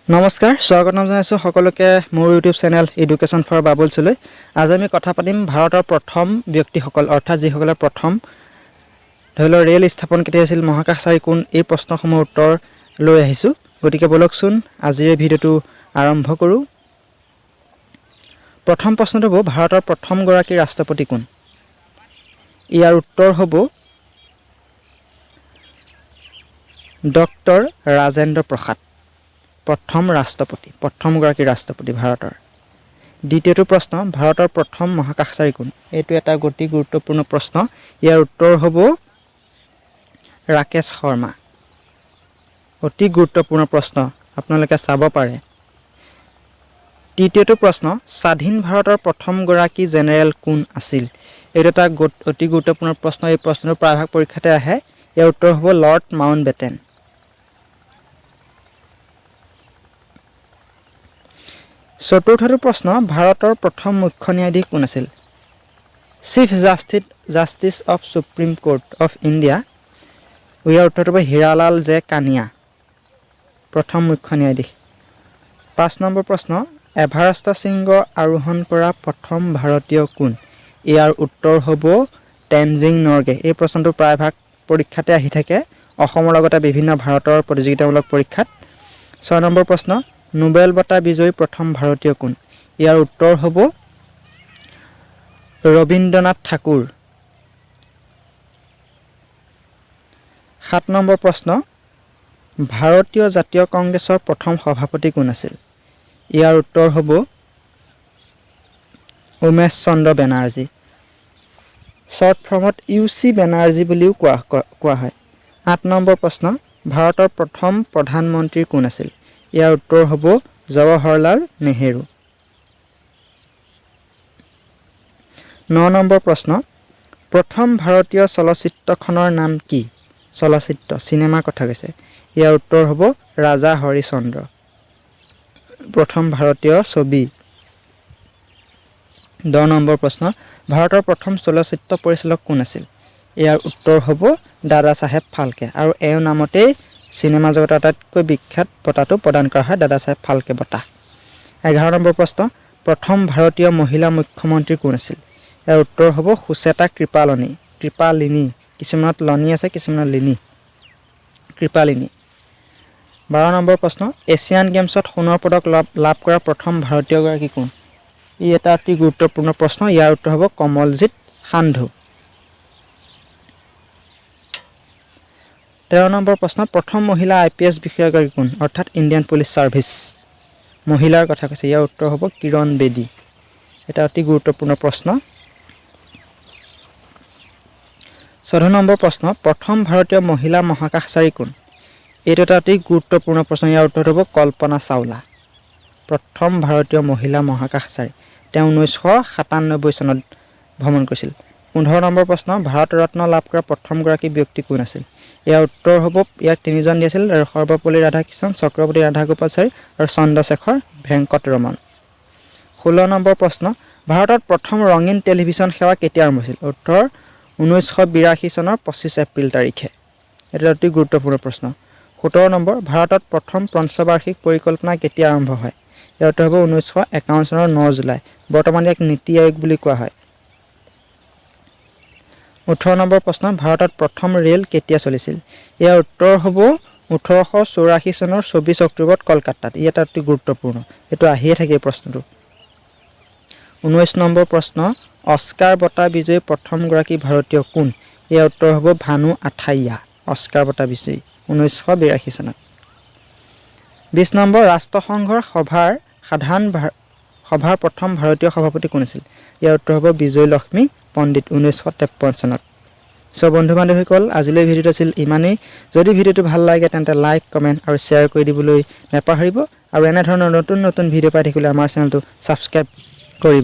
নমস্কাৰ স্বাগতম জনাইছো সকলোকে মোৰ ইউটিউব চেনেল এডুকেশ্যন ফৰ বাবলছলৈ। আজি আমি কথা পাতিম ভাৰতৰ প্ৰথম ব্যক্তিসকল অৰ্থাৎ যিসকলে প্ৰথম ধৰি লওক ৰেল স্থাপন কেতিয়া হৈছিল, মহাকাশচাৰী কোন, এই প্ৰশ্নসমূহৰ উত্তৰ লৈ আহিছোঁ। গতিকে বলকচোন আজিৰ এই ভিডিঅ'টো আৰম্ভ কৰোঁ। প্ৰথম প্ৰশ্নটো হ'ব ভাৰতৰ প্ৰথমগৰাকী ৰাষ্ট্ৰপতি কোন? ইয়াৰ উত্তৰ হ'ব ডক্টৰ ৰাজেন্দ্ৰ প্ৰসাদ। প্ৰথমগৰাকী ৰাষ্ট্ৰপতি ভাৰতৰ। দ্বিতীয়টো প্ৰশ্ন, ভাৰতৰ প্ৰথম মহাকাশচাৰী কোন? এইটো এটা অতি গুৰুত্বপূৰ্ণ প্ৰশ্ন। ইয়াৰ উত্তৰ হ'ব ৰাকেশ শৰ্মা। অতি গুৰুত্বপূৰ্ণ প্ৰশ্ন, আপোনালোকে চাব পাৰে। তৃতীয়টো প্ৰশ্ন, স্বাধীন ভাৰতৰ প্ৰথমগৰাকী জেনেৰেল কোন আছিল? এইটো এটা অতি গুৰুত্বপূৰ্ণ প্ৰশ্ন। এই প্ৰশ্নটো প্ৰায়ভাগ পৰীক্ষাতে আহে। ইয়াৰ উত্তৰ হ'ব লৰ্ড মাউণ্টবেটেন। চতুৰ্থটো প্ৰশ্ন, ভাৰতৰ প্ৰথম মুখ্য ন্যায়াধীশ কোন আছিল? Chief justice of supreme court of India. ইয়াৰ উত্তৰটো হ'ব হীৰালাল জে কানিয়া, প্ৰথম মুখ্য ন্যায়াধীশ। 5 নম্বৰ প্ৰশ্ন, এভাৰেষ্ট শৃংগ আৰোহণ কৰা প্ৰথম ভাৰতীয় কোন? ইয়াৰ উত্তৰ হ'ব টেনজিং নৰগে। এই প্ৰশ্নটো প্ৰায়ভাগ পৰীক্ষাতে আহি থাকে, অসমৰ লগতে বিভিন্ন ভাৰতৰ প্ৰতিযোগিতামূলক পৰীক্ষাত। 6 নম্বৰ প্ৰশ্ন, নোবেল বঁটা বিজয়ী প্ৰথম ভাৰতীয় কোন? ইয়াৰ উত্তৰ হ'ব ৰবীন্দ্ৰনাথ ঠাকুৰ। 7 নম্বৰ প্ৰশ্ন, ভাৰতীয় জাতীয় কংগ্ৰেছৰ প্ৰথম সভাপতি কোন আছিল? ইয়াৰ উত্তৰ হ'ব উমেশ চন্দ্ৰ বেনাৰ্জী। শ্বৰ্ট ফৰ্মত UC বেনাৰ্জী বুলিও কোৱা হয়। 8 নম্বৰ প্ৰশ্ন, ভাৰতৰ প্ৰথম প্ৰধানমন্ত্ৰী কোন আছিল? ইয়াৰ উত্তৰ হ'ব জৱাহৰলাল নেহেৰু। 9 নম্বৰ প্ৰশ্ন, প্ৰথম ভাৰতীয় চলচ্চিত্ৰখনৰ নাম কি? চিনেমাৰ কথা কৈছে। ইয়াৰ উত্তৰ হ'ব ৰাজা হৰিচন্দ্ৰ, প্ৰথম ভাৰতীয় ছবি। 10 নম্বৰ প্ৰশ্ন, ভাৰতৰ প্ৰথম চলচ্চিত্ৰ পৰিচালক কোন আছিল? ইয়াৰ উত্তৰ হ'ব দাদা চাহেব ফাল্কে, আৰু এওঁৰ নামতেই চিনেমা জগতৰ আটাইতকৈ বিখ্যাত বঁটাটো প্ৰদান কৰা হয়, দাদা চাহেব ফাল্কে বঁটা। 11 নম্বৰ প্ৰশ্ন, প্ৰথম ভাৰতীয় মহিলা মুখ্যমন্ত্ৰী কোন আছিল? ইয়াৰ উত্তৰ হ'ব সুচেতা কৃপালিনী। কিছুমানত লনি আছে, কিছুমানত লিনি। কৃপালিনী। 12 নম্বৰ প্ৰশ্ন, এছিয়ান গেমছত সোণৰ পদক লাভ কৰা প্ৰথম ভাৰতীয়গৰাকী কোন? ই এটা অতি গুৰুত্বপূৰ্ণ প্ৰশ্ন। ইয়াৰ উত্তৰ হ'ব কমলজিৎ সান্ধু। 13 নম্বৰ প্ৰশ্ন, প্ৰথম মহিলা IPS বিষয়াগৰাকী কোন? অৰ্থাৎ ইণ্ডিয়ান পুলিচ ছাৰ্ভিচ, মহিলাৰ কথা কৈছে। ইয়াৰ উত্তৰ হ'ব কিৰণ বেদী। এটা অতি গুৰুত্বপূৰ্ণ প্ৰশ্ন। 14 নম্বৰ প্ৰশ্ন, প্ৰথম ভাৰতীয় মহিলা মহাকাশচাৰী কোন? এইটো এটা অতি গুৰুত্বপূৰ্ণ প্ৰশ্ন। ইয়াৰ উত্তৰ হ'ব কল্পনা চাওলা, প্ৰথম ভাৰতীয় মহিলা মহাকাশচাৰী। তেওঁ 1997 চনত ভ্ৰমণ কৰিছিল। 15 নম্বৰ প্ৰশ্ন, ভাৰত ৰত্ন লাভ কৰা প্ৰথমগৰাকী ব্যক্তি কোন আছিল? ইয়াৰ উত্তৰ হ'ব, ইয়াক 3জন দিছিল, সৰ্বপল্লী ৰাধাকৃষ্ণন, চক্ৰৱৰ্তী ৰাধাগোপালচাৰী আৰু চন্দ্ৰশেখৰ ভেংকটৰমন। 16 নম্বৰ প্ৰশ্ন, ভাৰতত প্ৰথম ৰঙীন টেলিভিছন সেৱা কেতিয়া আৰম্ভ হৈছিল? উত্তৰ 1982 চনৰ 25 এপ্ৰিল তাৰিখে। এটা অতি গুৰুত্বপূৰ্ণ প্ৰশ্ন। 17 নম্বৰ, ভাৰতত প্ৰথম পঞ্চবাৰ্ষিক পৰিকল্পনা কেতিয়া আৰম্ভ হয়? ইয়াৰ উত্তৰ হ'ব 1951 চনৰ 9 জুলাই। বৰ্তমান ইয়াক নীতি আয়োগ বুলি কোৱা হয়। 18 নম্বৰ প্ৰশ্ন, ভাৰতত প্ৰথম ৰেল কেতিয়া চলিছিল? ইয়াৰ উত্তৰ হ'ব 1884 চনৰ 24 অক্টোবৰত কলকাতাত। ই এটা অতি গুৰুত্বপূৰ্ণ, এইটো আহিয়ে থাকে এই প্ৰশ্নটো। 19 নম্বৰ প্ৰশ্ন, অস্কাৰ বঁটা বিজয়ী প্ৰথমগৰাকী ভাৰতীয় কোন? ইয়াৰ উত্তৰ হ'ব ভানু আথাইয়া, অস্কাৰ বঁটা বিজয়ী 1982 চনত। 20 নম্বৰ, ৰাষ্ট্ৰসংঘৰ সভাৰ প্ৰথম ভাৰতীয় সভাপতি কোন আছিল? ইয়াৰ উত্তৰ হ'ব বিজয় লক্ষ্মী পণ্ডিত, 1953 চনত। বন্ধু বান্ধৱীসকল, আজিলৈ ভিডিঅ'টো আছিল ইমানেই। যদি ভিডিঅ'টো ভাল লাগে তেন্তে লাইক, কমেণ্ট আৰু শ্বেয়াৰ কৰি দিবলৈ নাপাহৰিব, আৰু এনেধৰণৰ নতুন ভিডিঅ' পাই থাকিবলৈ আমাৰ চেনেলটো ছাবস্ক্ৰাইব কৰিব।